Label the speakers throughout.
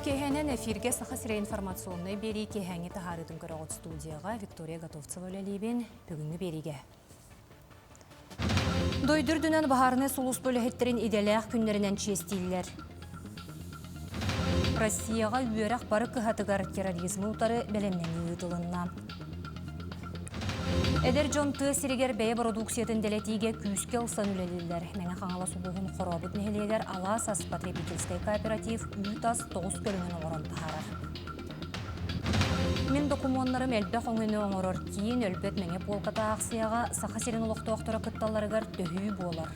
Speaker 1: Кехенен эфирге сахасыра информационный бери кехенге тахарытын көрөгөт студияға Виктория Готовцева лебен бүгінгі бериге. Дойдүрдүнен бахарыны сулус бөлөһеттерин иделях күннеринен честилер. Россияға үйерак бары кыхатыгар терроризмы утары белемнени ытылынна. Эдер жонты сиригер бәе продукциятын делетиге күске ұлсан үлелілер. Мәңі қаңала сулуғын қорабыт нехелелер Аласас потребительский кооператив үйтас 9 көлінен оғыран тахарар. Мен документарым әлбе қоңыны оңырыр кейін өлбет мәңе полката ақсияға сақасерін ұлықты оқтыра күтталарығар төхүй болар.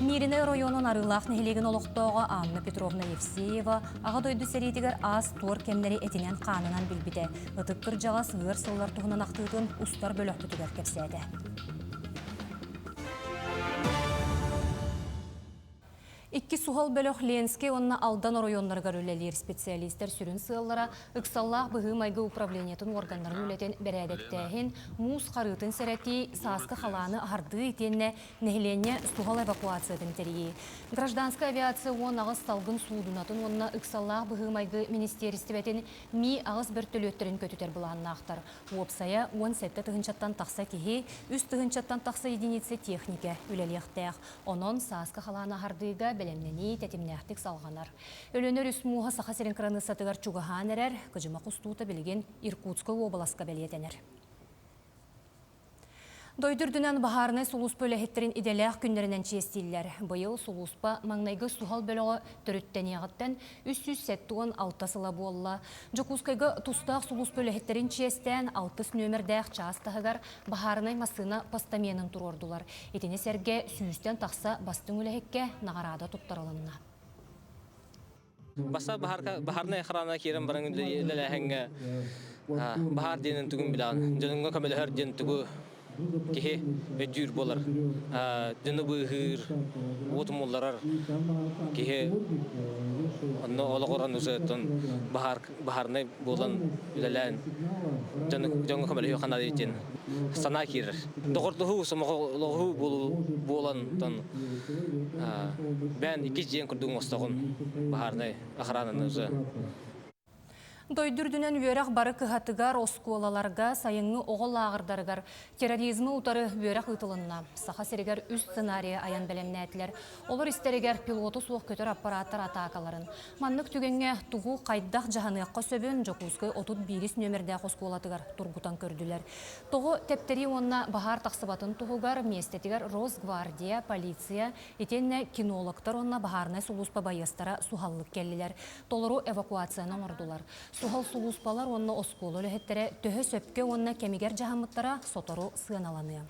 Speaker 1: Мирине районун арылақ нехелеген олықтауға Анна Петровна Евсеева аға дойды сәрейтігер аз туар кемнері етінен қанынан білбіде. Үтік кіржаға сығыр сыллар тұғынан ақтығын ұстар бөлік бүтігер кепсәді. Икки сухал бөлөх Ленске онна алдан районларга рөлелер специалисттер сүрін сыллара ыксаллах быгы майгы управлениятын органдарын үлетен бәрәдеттәхин муз қарытын сәрәти саскы халаны арды итенне нехленне сухал эвакуациятын терии. Гражданская авиация он ағыз салгын судунатын онна ыксаллах быгы майгы министерстветін ми ағыз бір төлөттерін көтітер бұланна ақтар. Уопсая 17 тығынчаттан тақса кеге, үст тығынчаттан тақса единицы техника үлелектәқ. Онон саскы халаны ардыға белемнени тетимнәхтик салғанар. Өлөнөр үсмуға сақасерін краны сатығар чуғахан әрәр, күжіма құстуыта білген Иркутскы обаласқа бәлетенер. Дойдүрдүнен бахарны сулус бөлөһеттерин иделях күннеринен честиллер. Быйыл сулуспа маңнайгы сухал бөлөгө төрүттенияғыттан 300 алтасыла болла. Жокускайгы тустақ сулус бөлөһеттерин честен 6 нөмірдәқ частағығар бахарнай масына постаменын турордулар. Етіне сәрге сүйістен тақса бастың үләхекке нағарада тұттарылынна.
Speaker 2: Баса бахарнай қырана керім барың үләләхенге бахар денін түгін білаған. Жөніңгі көмелі ден түгі кеhe ödür bolar. Dünü bıhır, otumullar kеhe onu olağıran uzatın bahar ne bolan bilen dünü kamera yok kanal için sana kirir. Doğruhu samağı bolan tan ben iki jen kurdum ostağın bahar ne ahranın uzat.
Speaker 1: Дойдүрдүнен үйерак бары кыхатыгар осколаларга сайыңы оғыл ағырдарыгар терроризмы утары үйерак ұтылынна. Саха серегер үст сценария аян бәлемнәтілер. Олар истерегер пилоты суық көтер аппараттар атакаларын. Маннык түгенге туғу қайдақ жаханыққа сөбін жокускай 31 нөмірдәқ осколатыгар тургутан көрділер. Тоғы тептери онна бахар тақсыбатын туғугар местетігер Росгвардия, полиция, етенне кинологтар онна бахарнай сулуспа байыстара сухаллық келілер. Толыру эвакуацияны ордулар. Сухал сулуспалар онна осколы өліхеттері төхі сөпке онна кемигер жахамыттара сотору сыналаны.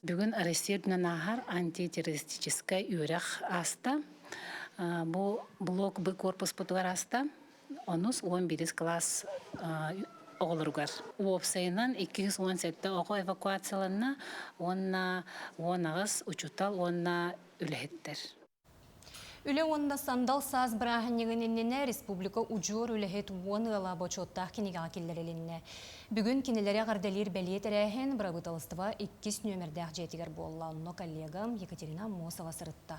Speaker 3: Бүгін Россиядың ағар антитеррористическай үйрек аста. Бұл блок Б корпус бұтығар аста. Онус 11 класс оғылырғар. Уопсайынан 217 оғы эвакуацияларына онағыз учутал онна үліхеттер.
Speaker 1: Үле онда сандал саз бірахыннегінінне республика ұжуыр үліхет оны ала бочоттақ кенеге келдерелінне. Бүгін кенелері ғарделер бәлет әрәхен бірабыталыстыва 2 нөмірдәқ жетігер болла. Онно коллегам Екатерина Мосова сырытта.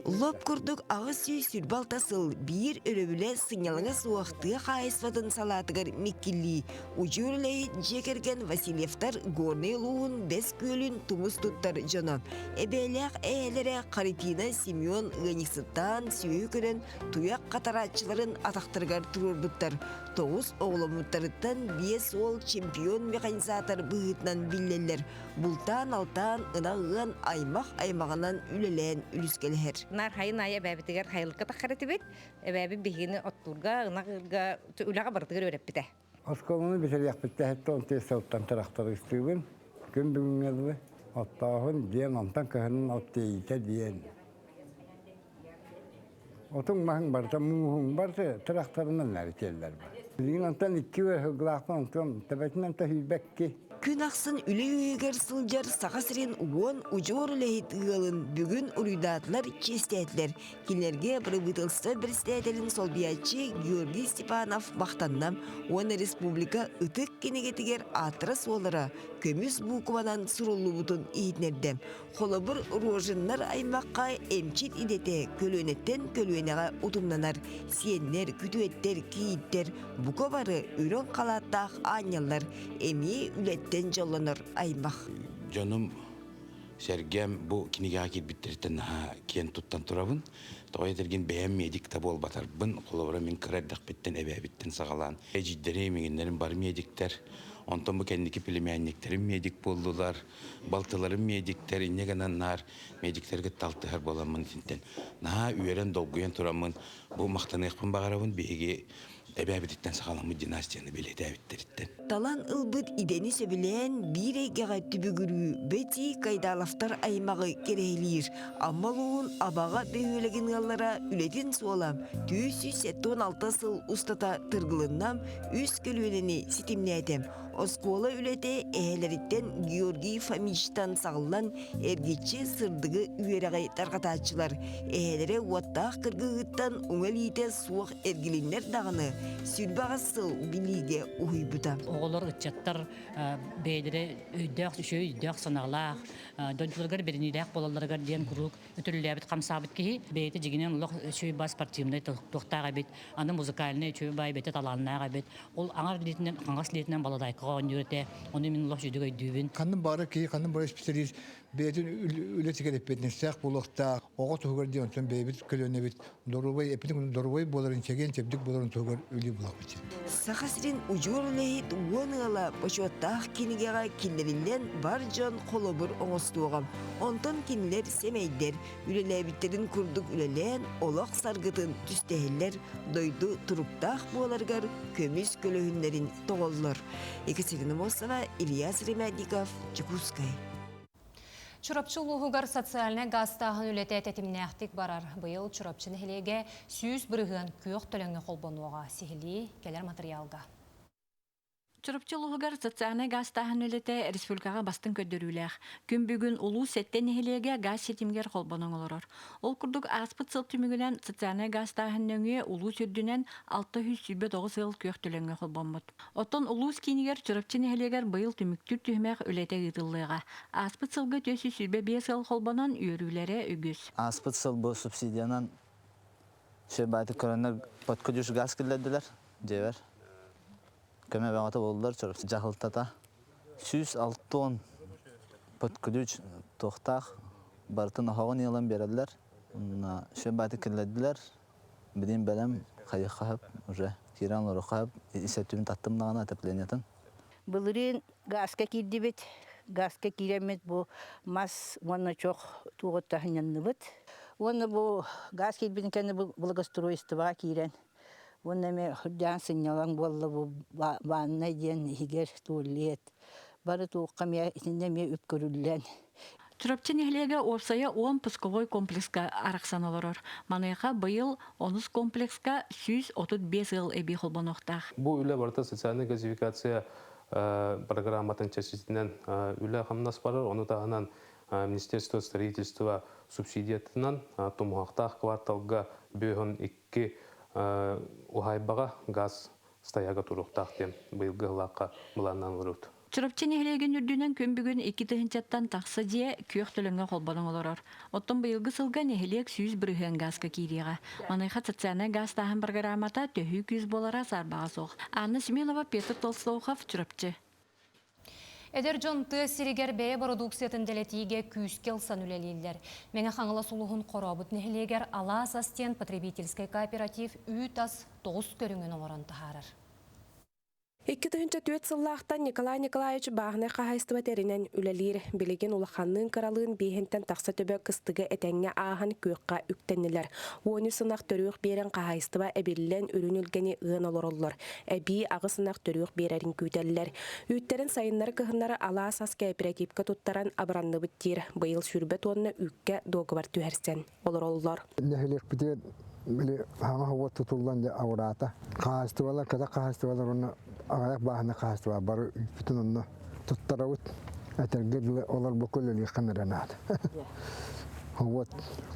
Speaker 4: Лоп күрдік ағыз сүй сүрбалтасыл бір өрөбілі сыңялыңа суақты қайысватын салатығыр меккілі. Ұжурлай жекерген Васильевтар горный луғын бәс көлін тұмыз тұттар жона. Әбәләқ әлері Қаритина Семен ғанексіттан сүйі көрін тұяқ қатаратшыларын атақтырғар тұрырбыттар. 9 оғылымыттарыттан 5 ол чемпион механизатор бұғытнан білелер. Бұлтан алтан ынағын аймағынан үлелен үліскелер.
Speaker 5: Нар хайын ая бәбітігер хайылыққа таққарыты бет, бәбі бігені оттурға, ынағырға, үліға бардығыр өреп біті.
Speaker 6: Осколыны бітер бітті әтті 10 сауттан тұрақтары үстігін, күн бүгінгі оттағын ден антан көхінің оттейіке дейін. Отың мағын барда, мұғын барда, тұрақтарынан нәрі келдер бар. Бүгін антан 2 ғылақтан антан тәбәтінен та хүйбәкке
Speaker 4: Күн ақсын үлі үйегер сылжар сақасырен уон ұжор үләйт ұғылын бүгін ұруйдатылар честәділер. Келерге бір бұтылсы бір стәделін солбиячы Георгий Степанов мақтаннам, оны республика ұтық кенегетігер атырас олары көміс бұқыванан сұрулы бұтын иетнердем. Қолыбыр рожынлар аймаққа эмчит идете көлөнеттен көлөнеға ұтымнанар. Сиеннер, күтуеттер, кейіттер, бұқы бары үрін қалаттақ анялар, эми үлеттен жолыныр аймақ.
Speaker 7: Жаным Сергем bu kiniga kirbitirten ha ken tuttan turabın. Toy edergen beğenmedik tabi ol batarbın. Kolabora min kırardak bitten ebe bitten sağalan. Ecidleri minginlerin bar medikler. Ondan bu kendiki pilemeyenliklerin medik boldular. Baltaların medikler innegananlar. Mediklerge taltı her bolamın tinten. Naha üyeren dolguyan turamın. Bu mahtanı yakın bağırabın beygi ebe bitten sağalan dinastiyanı bile devitleritten.
Speaker 4: Talan ılbıt ideni söbilen bir egeğe tübügürü beti kaydalaftar aymağı kereylir. Ammaluğun abağa behülegin gallara ületin soğalam. 216 sıl ustata tırgılınlam üst gölüvenini sitimleyedim. Oskola ülete eğeleritten Georgi Famish'tan sağlanan ergitçi sırdığı üyereğe tarqataçılar. Eğelere vattağ kırgığıttan uŋalite soğuk ergilinler dağını sürbağa sıl biliğe uhuybuta.
Speaker 8: Oğullar ıtçattar beydere öydök sanağlar, döntülürger birinilek bolallargar diyen kuruk, ötürülüyabit kamsabit ki beyde jiginen ulaq şöy bas partiyumda tohtağa bit, anı muzikaline şöy bay bete talannağa bit, ol aŋar litinden, aŋas litinden baladaykağa on yürüte, onu min ulaq jüdügöy dübün.
Speaker 9: Kanın barı ki, kanın barı spesialist, beyden ületi gelip betine sağ bulakta, oğa toğur diyon son beybit kölöne bit, dorubay epinin dorubay boların çegen çepdik boların toğur ölü bulak bit.
Speaker 4: Saqasrin ujur lehit uanıala başottağ kinigeğa kinlerinden barcan kolobur oğustuğam. Ondan kinler semeyder, ülelebitlerin kurduk ülelen olaq sargıtın tüstehiller doydu turuktağ boğalargar kömüs kölöhünlerin toğullar. Екатерина Мосова, Ильяс Ремядников, Чекускай.
Speaker 1: Чурапчылуғығар социальный гастағын үлеті әтетімнәқтік барар. Бұйыл чурапчыны хелеге сүйіз бірігін күйіқ төліңі қолбануға сихили келер материалға.
Speaker 10: Чурапчылуғығар социальный гастағын үлеті республикаға бастың көддіруләқ. Күн бүгін ұлу сәттен хелеге газ сетімгер қолбануң олырыр. Ол күрдік аспыт сыл түмігінен социальный гастағын өңе ұлу сүрдінен 609 ыл күйіқ төліңі қолбанмыд. Оттон ұлу скинігер чурапчыны хелегер бұйыл түміктүр түхмәқ үлеті ғытылыға. Аспыт сылғы 405 ыл қолбанан үйірілері үгіз.
Speaker 11: Аспыт сыл бұл субсидиянан бәйті көрінер подкөдіш газ келділер, жевер. Көме бағаты болдылар, чурапчы жағылтата. 106 подкөдіш тоқтақ бартын оғын елін береділер. Бәйті келділер, білін бәлем қайыққа уже киран лору қап, исәптімін таттымнағына әтіпленетін.
Speaker 12: Бұлырын газқа кирді бет, газқа киремет бұл мас оны чоқ туғыттағынянны бет. Оны бұл газ кирбетін кәні бұл благоустройствоға кирен. Оны мен хүрден сынялан болы бұл ванна ден егер туалет. Бары туыққа мен итінде мен өпкөрілен.
Speaker 10: Чурапчын эхлеге орсая 10 пусковой комплекска арақсан олорор. Манайға бұйыл 10 комплекска 135 ыл әбей қолбануқтақ.
Speaker 13: Бұл үлі барда социальный газификация программатын чәсетінен үлі қамнас барыр. Оны тағынан Министерство строительства субсидиятынан тумуақтақ кварталға бөйін 2 ухайбаға газ стаяға тұруқтақ дем бұйылғы ғылаққа бұланнан ұрыд.
Speaker 10: Чурапчын эхлеген үрдінен көн бүгін 2 тыхынчаттан тақсы дие күйіқ төліңі қолбаның оларар. Оттан бұйылғы сылған эхлек 100 бірігін газға кейдеға. Манайға социальный газ тағын программата төхі күз болара сарбаға соқ. Анна Семенова, Петр Толстовхов, Чурапчы.
Speaker 1: Эдер жонты сиригер бәе продукциятын дәлетиге күйіскел сан үлелейлер. Мәңі қаңыла сұлығын қорабыт нәхілегер ала асастен потребительский кооператив үй тас 9 көріңін оларын тахарыр.
Speaker 14: 2004 сыллақтан Николай Николаевич бағына қағайстыва тәрінен үлелер білеген улаханның қаралығын бейхентен тақса төбі қыстығы әтәңе ағын көққа үктенілер. Оны сынақ төріқ берен қағайстыва әбелілен үрін үлгені ұғын олырылыр. Әбей ағы сынақ төріқ берерін көтелілер. Үттерін сайынлары кығынлары ала асас кооперативка тұттаран абыранны бүттер. Бұйыл сүрбет онына үкке доғы бар түйерсен олырылыр.
Speaker 6: Hanga hava tutulan de aurata. Kahastıvalar kada kahastıvalar onu ağayak bahane kahastıvalar. Barı bütün onu
Speaker 9: туттарабыт атергер олар боколли камеранат. Вот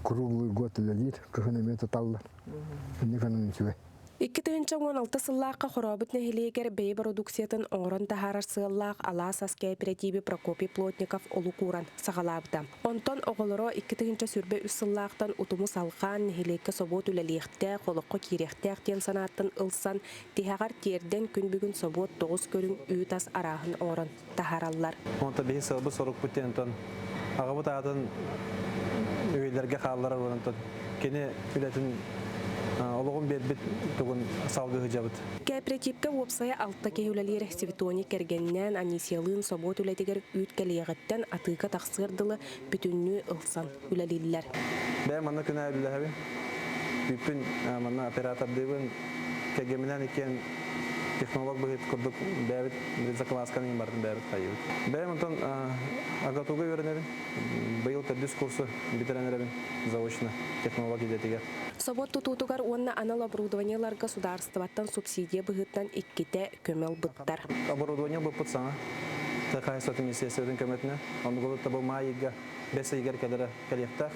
Speaker 9: круглый год лилит, каханемет талла. Не кананчве.
Speaker 14: 2016 сыллааққа хоробыт нәхилегер бей продукциятын оңырын тахарар сыллаақ Алас кооперативі Прокопий Плотников олу куран сағалабыда. Онтон оғылыро 2000 сүрбе үс сыллаақтан утуму салған нәхилекке собот үлелиекте, қолыққы керекте ақтен санаттын ылсан, тихағар терден күн бүгін собот 9 көрін үйтас арағын оңырын тахараллар.
Speaker 15: Онта бейі сылбы сорық бүттен ағыбыт атын өйлерге қалылары өрінтон. Кені үлетін олығын бербет түгін салғы ғыжабыт.
Speaker 14: Кооперативка опсая алтта кеюлалер Светони кергеннен Анисиялын собот үлетегер үйткелиегіттен атыға тақсырдылы бүтінні ылсан үлелілер.
Speaker 15: Бәй манна күні әлілі әбі. Бүпін манна оператордығын кәгемінен екен технолог бұғыт күрдік бәбіт заквасканы бардың бәбіт қайыбыт. Бәй мұнтан ағатуға өрінерін. Бұйыл тәрдіс курсы бітіренерін заочно технолог едетігер.
Speaker 14: Собот тутутугар онна анал оборудованиялар государстваттан субсидия бұғыттан икките көмел бұттар.
Speaker 15: Оборудование бұппыт саңа. Тақай сотын есесердің көметіне. Оны ғылытта бұл майыға бәсі егер кәдірі кәлектақ.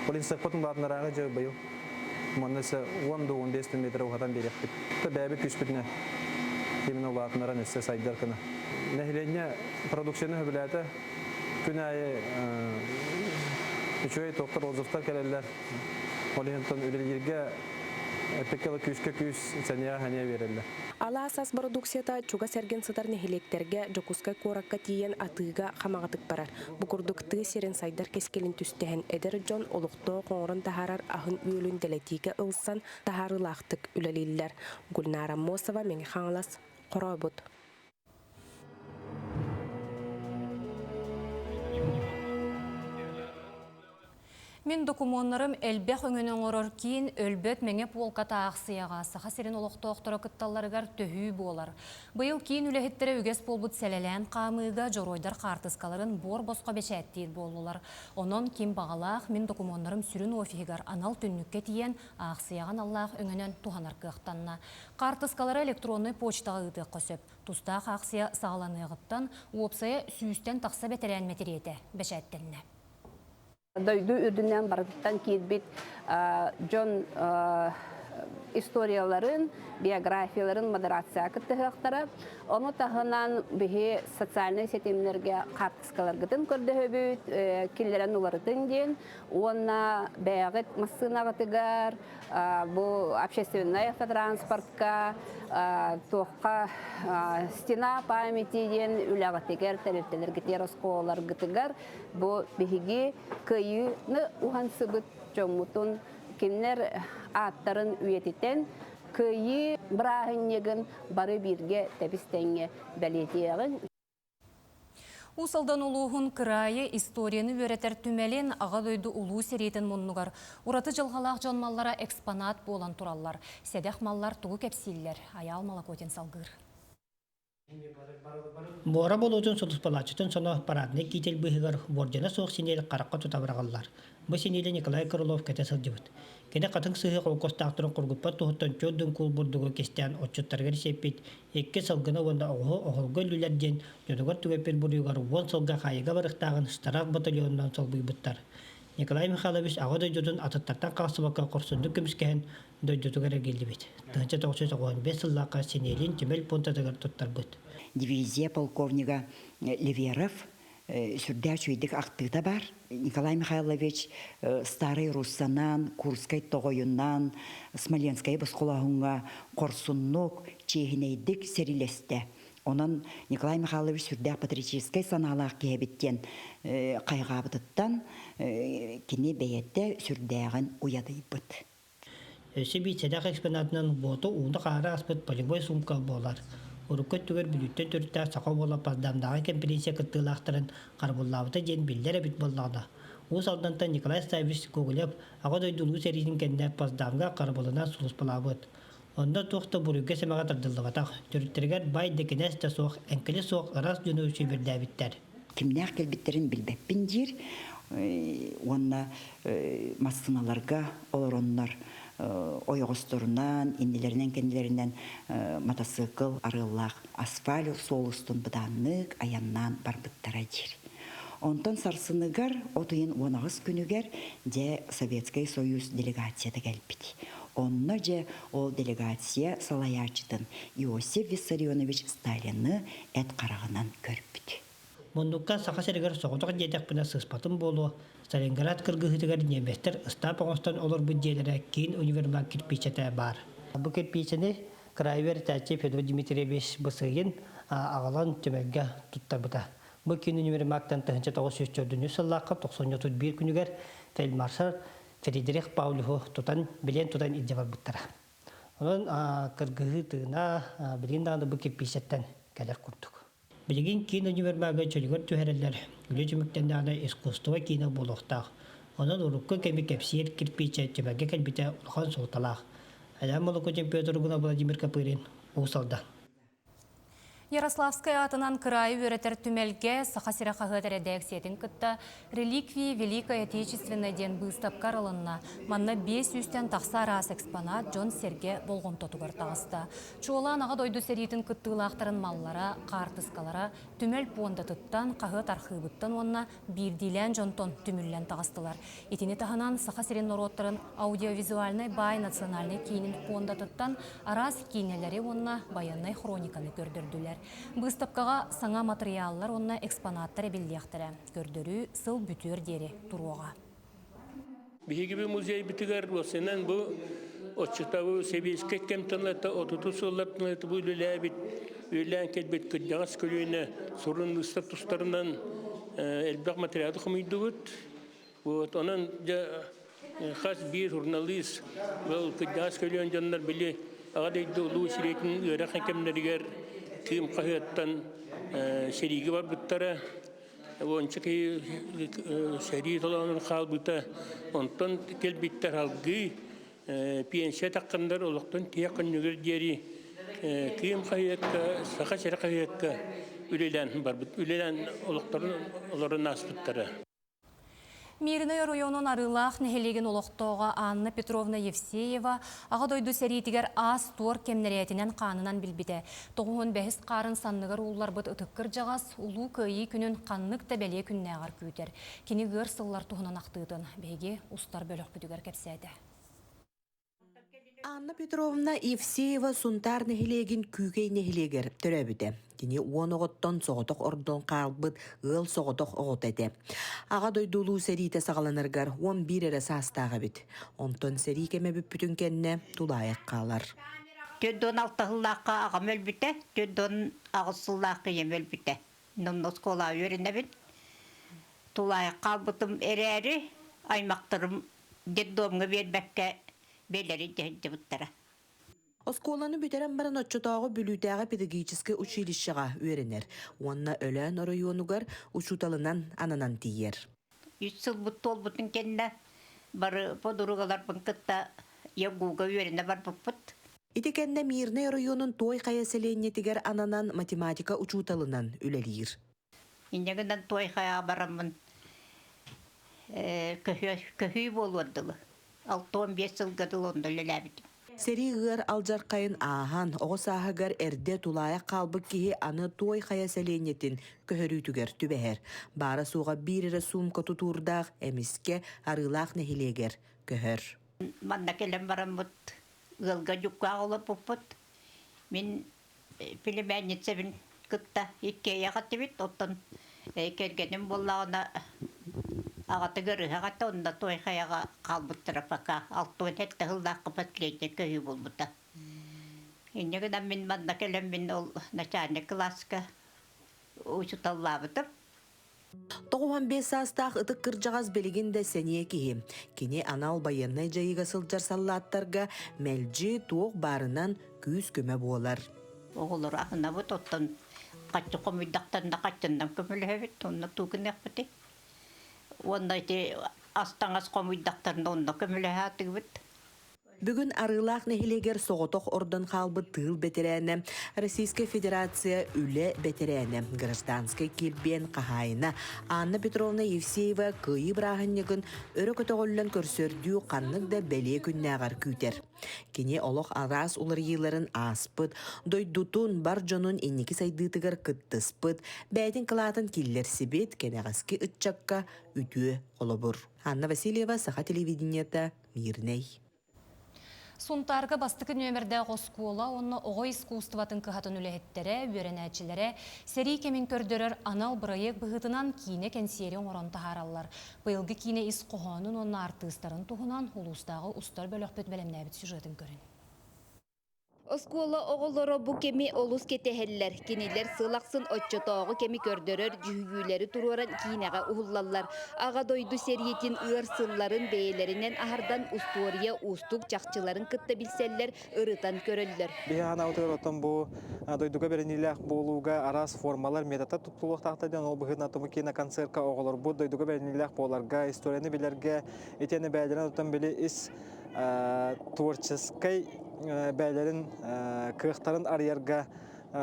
Speaker 15: Ол инсақпытын бадынарағы жау бұйыл. Мұннысы 10-15 метр ұғадан берекпіт. Бәбі күшпітіне. Именно латынаран есе сайдар кіні. Нәхілене продукцияны хөбіләті күн айы үшөй тоқтар олзықтар кәлелер. Олентон үлелерге эпикалы күшке-күш сәния хәния берелі.
Speaker 14: Аласас продукцията чуга серген сытар нехилектерге жокускай коракка тиен атыга хамагатык барар. Букурдукты серен сайдар кескелин түстehen эдер жон олукто коңрын тахарар ахын үйлүн делетиге ылсан тахарылактык үлелиллер. Гульнара Мосова меңе хаңлас коробут.
Speaker 1: Мен документарым әлбәқ өңінен орыр кейін өлбөт мәңе полката ақсияға сақа серен олықты оқтыры күтталарығар төхүй болар. Бұйыл кейін үләхеттері үгес болбыт сәлелән қамыға жоройдар қартысқаларын бор босқа бәшәттейір болулар. Онын кем бағалақ мен документарым сүрін офигар анал түннікке тиен ақсияған Аллах өңінен туғанар қықтанна. Қартысқалары электронны почтаға ұты қосып, тұстақ ақсия сағаланығыттан уопсая сүйістен тақса бәтәрән мәтереті бәшәттеліне.
Speaker 16: Дойду үрдінен бардықтан кейтбет жон историяларын, биографияларын модерация кіттіғақтары. Оны тағынан бігі социальный сетемлерге қартысқаларғытын көрді өбіт, келлерін оларытын ден. Оны бәғыт массынағытығар, бұл общественный автотранспортқа, тоққа стена памяти ден үләғытығар, тәрелтелергітер осколарғытығар. Бұл бігі көйіні ұғансы бұт жомутын кемнер аттарын үйететен көйі бірағыннегін бары бірге тәбістенге бәлетеғін.
Speaker 1: Усалдан улуғын кырайы историяны өретер түмелен аға дөйді улу серейтін мұннығар. Ураты жылғалақ жонмаллара экспонат болан тураллар. Седех маллар туғы кәпсиллер. Аял малакотен салғыр.
Speaker 17: Бора болуутун сотуспалачытын соно парадны кител быһыгар боржана соох синел каракка тутабырагаллар. Бу синеле Николай Крылов кете сылжыбыт. Кене катын сыһы колкостаактырын кургуппа туһуттан чоддун кул бурдугу кестен отчуттаргар сеппит. Экке салгына онда оголго люлерден жодугар түгеппер буругар вон салга хайыга барыктагын штраф батальонунан солбуйбуттар. Николай Михайлович агода жодун атыттартан калсыбакка корсунду көмүскәһен дойдутугар келдибит. Тынча 995 сыллакка синелин жемел понтатыгар туттарбыт.
Speaker 18: Дивизия полковника Ливеров сүрдә чуйдык актыда бар. Николай Михайлович Старый Руссанан, Курской тогойуннан, Смоленская баскулахунга корсуннук чехинейдик серилесте. Онан Николай Михайлович сүрдә патриотической саналақ кебиттен кайгабыттан кини бәйетте сүрдәгән уядыйбыт.
Speaker 17: Себит седак экспонатынан бото ууда кара аспыт полевой сумка болар. Уруккөт түгер бүлүттен түрттәр сақа бола паздамдағы конференция кыттылақтырын қарбуллауыта ден білдері бит боллағда. Уыз алдантан Николай Ставич көгілеп, ағы дойдулу серийдің кәнді паздамға қарбулына сұлыспалабыт. Онда тоқты бүріге сәмәға тардылығатақ. Түрттергер бай декенесті соқ, әңкілі соқ ырас жүні үші бірді әбіттер.
Speaker 18: Кімнәқ келбеттерін білбәппін дер, онна массыналарға олар онлар ойоғыстырынан, иннелерінен, кенделерінен мотоцикл, арылақ, асфальт, солыстын бұданлық, аяннан барбыттара дер. Онтан сарсыныгар, отыйын 10 күнігер, де Советский Союз делегацияда кәлпіді. Онна же ол делегация салаячытын Иосиф Виссарионович Сталинны әт қарағынан көрпіді.
Speaker 17: Мұндыққа сақа сәрігер соғытық жетек бұна сыспатын болу, Сталинград кыргыхытыгар неместер Ыстап оңыстан олар бүдделері кейін универмаг кирпичеті бар. Бұл кирпичені Крайвер Тәтче Федор Дмитриевич бұсығын ағалан түмәлге тұттабыда. Бұл кейін универмагтан 1904 сыллаққа 91 күнігер фельдмаршал Фредерик Паулюху билен тутан идде бар буттара. Онын кыргыхытына билен дағында бұл кирпичеттен кәлер құрдық. Билеген кейін универмага чөлігер түхәрелер, үлі жүміктен искусство кейіні болуқтақ. Онын ұрыққы кәмі кәпсиер кирпиче түмәге кәлбіте ұлған солталақ. Әлем олықы чемпионы Владимир Капырин ұсалды.
Speaker 1: Ярославская атынан край өретер түмелге сақасыра қағыдыр әдәксетін күтті реликвии Великой Отечественной ден бұстапкар алынна. Манна 500-тен тақса рас экспонат Джон Серге болғын тотуғыр тағысты. Чуолан аға дойду сәретін күттігілақтарын маллара, қартыскалара, түмел понда тұттан қағыт архыбыттан онна бірдейлен жонтон түміллен тағыстылар. Етіне тағынан сақасырен нороттарын аудиовизуальный бай национальный кейінін понда тұттан арас кейінелері онна баяннай хрониканы көрдірділер. Бұстапқаға саңа материаллар онна экспонаттары белдияқтары. Көрдірі сыл бүтер дері тұруға.
Speaker 19: Бігігі музей бітігер осынан бұл отчықтауы себейске кемтанлаты, отуту соллартынлаты бұл үләбіт, үлән келбет күддағас көліне сұрын ұстап тұстарынан әлбәқ материалды құмайды бұд. Онан қас бір журналист бұл күддағас көліне жандар білі ағадайды ұлу сиретін өрақ әкемдерігер тыым қағыттан серигі бар бұттара, ончы кей сәрі толағының қал бұта, онтан келбеттер алғы пенсия таққандар олықтан тияқын нүгір дері тыым қағытқа, сақа сәрі қағытқа үлелен бар бұт, үлелен олықтарын оларын ас бұттара.
Speaker 1: Мирный районун арылах нехелеген олоқтоға Анна Петровна Евсеева аға дойду сәритігер ас туар кемнеретінен қанынан білбіде. Тоғуын бәхіс қарын санныгар улар бұд ұтыққыр жағас улу көйі күнін қаннық тәбәле күнне ағар күйдер. Кені ғыр сыллар тұғынан ақтыдын. Бәйге ұстар бөлік бүдігер кәпсәді.
Speaker 14: Анна Петровна Евсеева сунтар нехилеген күйгей нехилегер төрәбіде. Кені уон оғыттан соғытық ордон қалбыд ғыл соғытық оғыт әді. Аға дойдулу сәрейті сағаланыргар 11 әрі састағы бід. Онтон сәрей кеме бүппүтін кәнне тулайық қалар.
Speaker 20: Төддон алтығылаққа ағам өлбіті, төддон ағысылаққа ем өлбіті. Нұмнос кола өріне бід. Тулайық қалбытым әрі аймақтырым деддомғы бербәкке белері дәді бұттара.
Speaker 14: Осколаны бүтерен баран отчутағы бүлүтәғы педагогический училищеға өренер. Онна өлән районугар учуталынан ананан тиер.
Speaker 20: 3 жыл бұтты ол бұтын кенне бары подуруғалар бұнқытта егуға өрене бар бұппыт.
Speaker 14: Итекенне Мирный районун той қаяселенне тигер ананан математика учуталынан үлелейір.
Speaker 20: Инегінен той қая барамын көхүй болуадылы. 6-15 жылғадыл онда үлеләбіді.
Speaker 14: Сери ғыр алжарқайын ахан, оғыс ағығар әрде тулая қалбы кейі аны той қаяселенетін көхірүтігер түбәхер. Бара суға бірірі сумка тұтурдақ әміске арылақ нәхилегер көхір.
Speaker 20: Манда келем барам бұт, ғылға жүкка олып бұппыт. Мен пілімәнетсебін күтті еккей ағатты бет, оттан кергенім болағына ағаты көрі ағаты онда той қаяға қалбыттыра пақа. Алтуын әтті ғылдаққы пәткілейді көйі болбыта. Енегідан мен манда келем мен ол начальник класска учуталлабытып.
Speaker 14: 95 састақ ұтық кіржағаз белігінде сәне кейі. Кене анал байынай жайыға сылжар саллаттарға мәлжі тоқ барынан күйіз көмі болар.
Speaker 20: Оғылыр ағына бұт, оттан қатшы қомыйдақтарында қатшындан көмілі әбет, онына туғын әқпіті. Онда астаңыз қомыйдақтарында онда көмілі әтігі бұт.
Speaker 21: Бүгін арылақ нәхилегер соғытық ордын қалбы тыл бетерәні, Российская Федерация үлі бетерәні, гражданскай келбен қағайына Анна Петровна Евсеева күйі бірағыннегін өрі көтіғолын көрсөрдүү қаннық да бәле күннәғар күйтер. Кене олық арас улар еларын аспыт, дойдутун бар жонун енекі сайдытығыр кыттыспыт, бәйтін қылатын келлер себет кенеғаске үтчакка үтіе олыбыр. Анна Васильева, Саха телевидениета, Мирней.
Speaker 1: Сунтарга бастыкы нөмірді ғоскуола, онны оғой искусстватын кыхатын үләхеттері, өренәтчілері, сери кемін көрдірір анал бұрайық бұғытынан кейіне кәнсері оңырын тахаралар. Бұйылғы кейіне ис қоғанын онны артыстарын тұғынан ұлыстағы ұстар бөліқпет бәлемнәбіт сюжетін көрін.
Speaker 22: Оскуола оғылары бұ кеми олус кетехеллер. Кенелер сылақсын отчотоғы кеми көрдірір, жүгүйлері тұруаран кейінеға ұғылалар. Аға дойду сериетін ұйар сылларын бейелерінен ахардан устория устук чақчыларын кытта білселлер ырытан көрілдір.
Speaker 15: Бейхана отыр отын бұл дойдуға беренілер болуға арас формалар метата тұттылық тақтаден ол бұғын атымы кейіна концертка оғылар. Бұл дойдуға беренілер боларға, историяны білерге, етені бәйлерін отын білі іс творческой бәйлерін кықтарын арыярға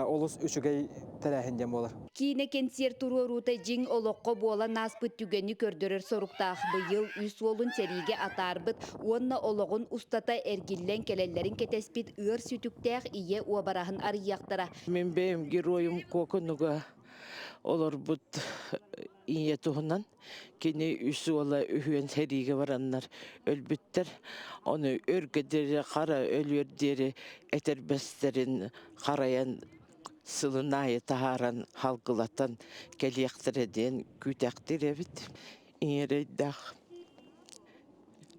Speaker 15: олыс үшігей тәрәхінден болар.
Speaker 22: Кейіне кенсер тұру рута жин олыққа бола наспыт түгені көрдірір соруқтақ бұйыл үс олын сериге атарбыт, онна олығын ұстата әргіллен келелерін кетеспит ұр сүтіктәқ ие уабарахын арыяқтара.
Speaker 23: Мен бәйім героим қоқынуға олар бұд ие тұғынан, кені үсі ола үйен сериге бараннар өлбіттер. Оны өргедері, қара өлердері, әтербестерін қараян сылынайы тағаран халқылatan келияқтыреден күйтәқтер әбіт. Иерейдақ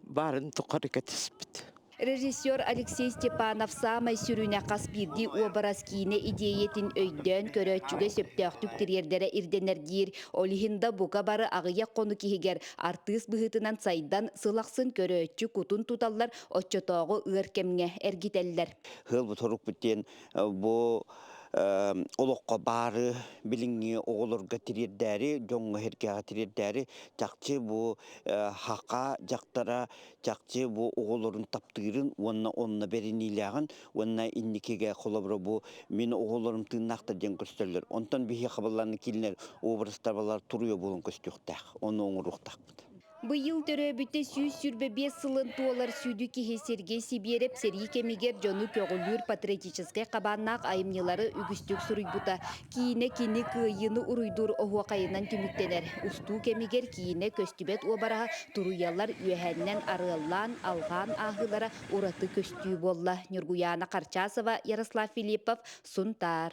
Speaker 23: барын тұқары кәтіспіт.
Speaker 22: Режиссер Алексей Степанов самай сүрүнә қаспирди образ кийне идеятин өйдөн көрөчүгө сөптөктүк тирердере ирденердир. Олихинда бука бары агыя кону кихигер артыс быһытынан сайдан сылаксын көрөчү кутун туталлар отчотогу ыркемге эргителлер.
Speaker 24: Хыл бу торук биттен бу олоққа бары біліңе оғылырға тирердәрі, жоңғы херкеға тирердәрі, жақчы бұ хақа жақтара, жақчы бұ оғылырын таптырын, онына беренилягын, онына инникеге қолабыры бұ мені оғылырым тыңнақта ден көстерлер. Онтан бейе қабылланы келінер обырыстарбалар тұруя болын көстіқтақ, оны оңыруқтақ бұд.
Speaker 22: Бұйыл төрөбүтте сүйіз сүрбебе сылын туолар сүйді кехесерге сибереп сери кемигер жону көгілір патриотическай қабаннақ айымнелары үгістік сұруйбута. Кейіне кені күйіні ұруйдур оғуақайынан түміктенер. Усту кемигер кейіне көстібет обараға тұруялар үйәхәннен арылан алған ағылара ораты көстүү болла. Нюргуяна Карчасова, Ярослав Филиппов, Сунтар.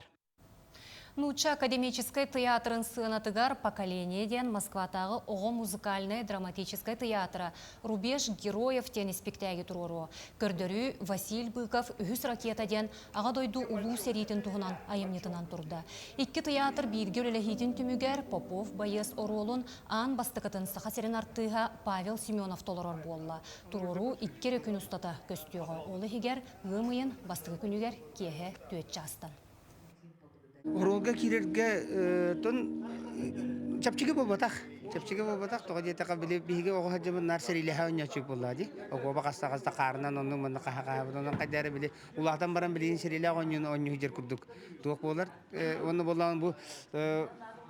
Speaker 1: Нуча академический театрын сынатыгар поколенеден Москватағы оғы музыкальный драматический театра «Рубеж героев» тени спектаги турору. Көрдірі Василь Быков үхіс ракетаден аға дойду улу серитін туғынан айымнетінан турда. Икки театр бирге өлелехитін түмігер Попов байыз оролун ан бастықытын сақасерін арттыға Павел Семенов толырор болла. Турору иккері күн ұстата көстіуға олы хигер ғымыйын бастығы күнігер кеге төет жастан.
Speaker 25: Оролга кирерге тон чапчиге болбатах тоға жетеқа біліп биге оғы хаджамын нар серилеха өнячук болады. Оғы бақаста қарынан оның мұнды қаға-қағабыд, оның қайдары білі. Улақтан баран білейін серилеха онын жер күрдік. Туық болар. Оны болған бұл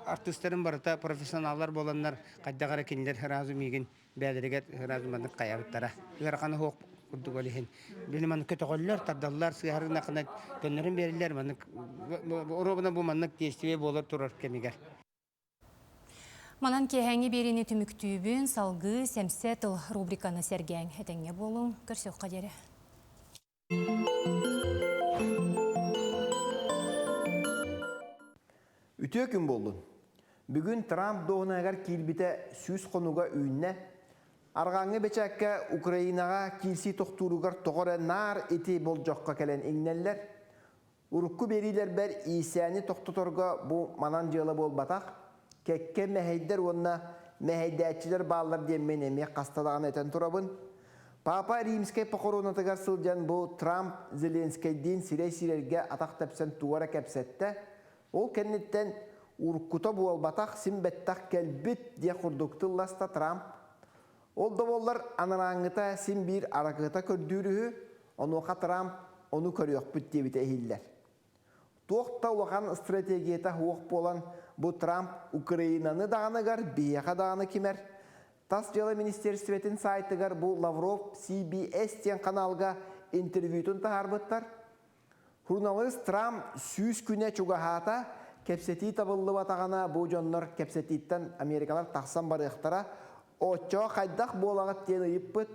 Speaker 25: артистерін барыта профессионалдар боланlar қайдағара кенілер разу меген бәдірігет разу мандық қаябыттара. Ғарқаны хоқ күрдік олейін. Бені маны көтіғолылар, тардалылар, сығарын ақына көнерін берілер. Оробына бұл мандық действие болар тұрар кемегер.
Speaker 1: Манан кехәңе берені түміктүйбін салғы сәмсетіл рубриканы сәргәң. Әтәңе болың, көрсек қадері.
Speaker 26: Үтө күн болдun. Бүгін Трамп доғынағар келбіті сүз қонуға үйінне, арғаңы бечәкке Украинаға келси тоқтуруғар тоғыры нар еті бол жоққа кәлен еңнелер, ұрыққы берилер бәр исәні тоқтыторға бұл манан жылы бол батақ, кәкке мәхейдер онына мәхейдәтчілер балылар деммен әме қасталаған әтен тұрабын. Папа Римскай пақоронатығар сылжан бұл Трамп Зеленскайден сирей-сирерге атақ тәпсен туара кәпсетті. Ол кәнеттен ұрыққыта бұл батақ симбеттақ кәлбет де құрдықтылласта Трамп Ол да болар анараңыта син bir аракыта көрдүүрүhү, onu Trump onu көрөк бүт дебит эхиллер. Тоқта улахан стратегията хуақ болан bu Trump Украинаны дағаныгар, бияға дағаны кемер. Тас жылы министерстветін сайтыгар bu Lavrov CBS тен каналға интервьютын тахарбыттар. Журналист Trump сүйіз күне чугахата кепсети табылды батағана bu жоннор кепсетиттен Америкалар тақсан барықтара очо қайдақ болағыт тен ұйыппыт.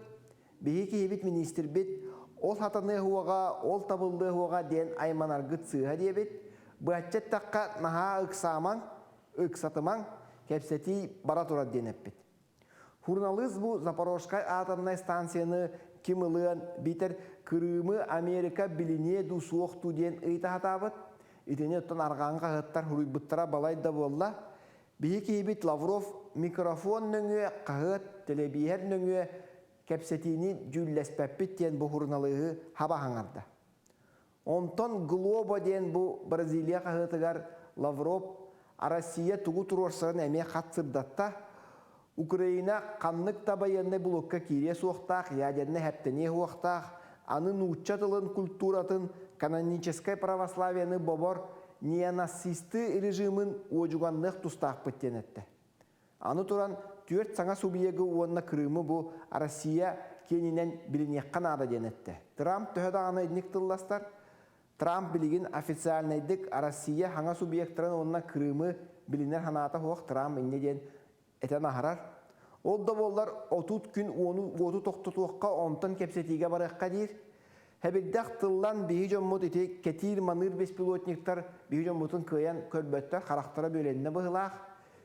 Speaker 26: Бейі кейбіт министр бит ол хатаны хуаға, ол табылды хуаға ден айманаргыт сыға дебет. Бұатчет таққа наға ұқсаман, ұқсатыман кепсети бара турат денеппет. Журналист bu Запорожскай атомной станцияны кимылыан битер Крымы Америка билине ду суоқту ден ыйта хатабыт. Итене оттан арғанға ғыттар хуруйбыттара балайда болла. Бейі кейбіт Лавров микрофон нөңе қағыт, телебиер нөңе кепсетини жүллеспеппит ден bu журналыгы хаба хаңарда. Онтон Глобо ден bu Бразилия қағытыгар Лавров Россия тугу турорсарын әме қатсырдатта Украина қаннық табайынны блокка кире суықтақ, ядерны хәптене хуақтақ, анын учатылын культуратын канонической православияны бобор неонацисты режимын оджуганлық тұстақ біттенетті. Аны туран түрт саңа субиегі уонна Крымы bu Россия кенинен билинекқан ада денетті. Трамп төһедағаны едінік тылластар. Трамп билигин официальныйдык Россия хаңа субъекттарын онна Крымы билинер ханата хуақ Трамп иннеден этен ахарар. Ол да болдар 30 күн оны оту тоқтотуаққа онтан кепсетиге барыққа дейір. Хәбілдәқ тыллан бейі жоммут ете кетир маныр беспилотниктар бейі жоммутын көйен көрбөттер қарақтара бөленіне бұғылақ.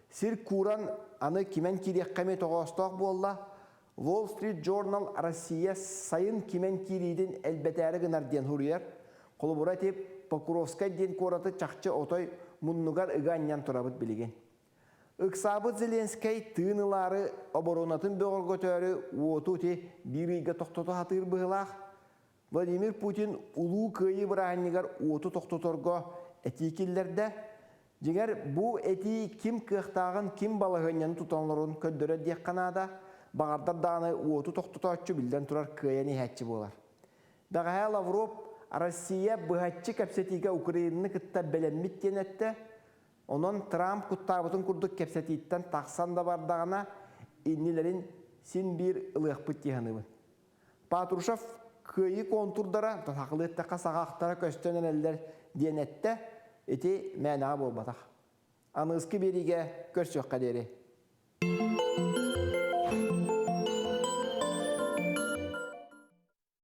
Speaker 26: Сир куран аны кимен киреккеме тоғастақ болла. Wall Street Journal Россия сайын кимен кириден әлбәтәрі гынар ден хұрияр. Қолыбыра теп Покровскай ден кораты чақчы отой мұннығар ұғаньян тұрабыт білеген. Ықсабыт Зеленскай тыынылары оборонатын бөғір көтөрі уоту те бірігі тоқтоту хатыр бұғылақ. Владимир Путин улу күйі бірағанегер уоту тоқтоторға әтекелерді. Жегер бұл әти кім кықтағын, кім балығынен тұтанларын көддірі дек қанада, бағардар даны уоту тоқтотачы білден тұрар күйені әтчі болар. Бағая Лавров Россия бұғатчы кәпсетіге Украинаны күтті бәлеммет денетті. Онон Трамп күттабытын күрдік кәпсетиттен тақсан да бардағына иннелерін сен бір ұлық бүттіғаныбын. Патрушев күйі контурдара, тақылыттаққа сағақтара көстенен әлдер денетті, еті мәна болбатақ. Анығызғы беріге көрсөк қадері.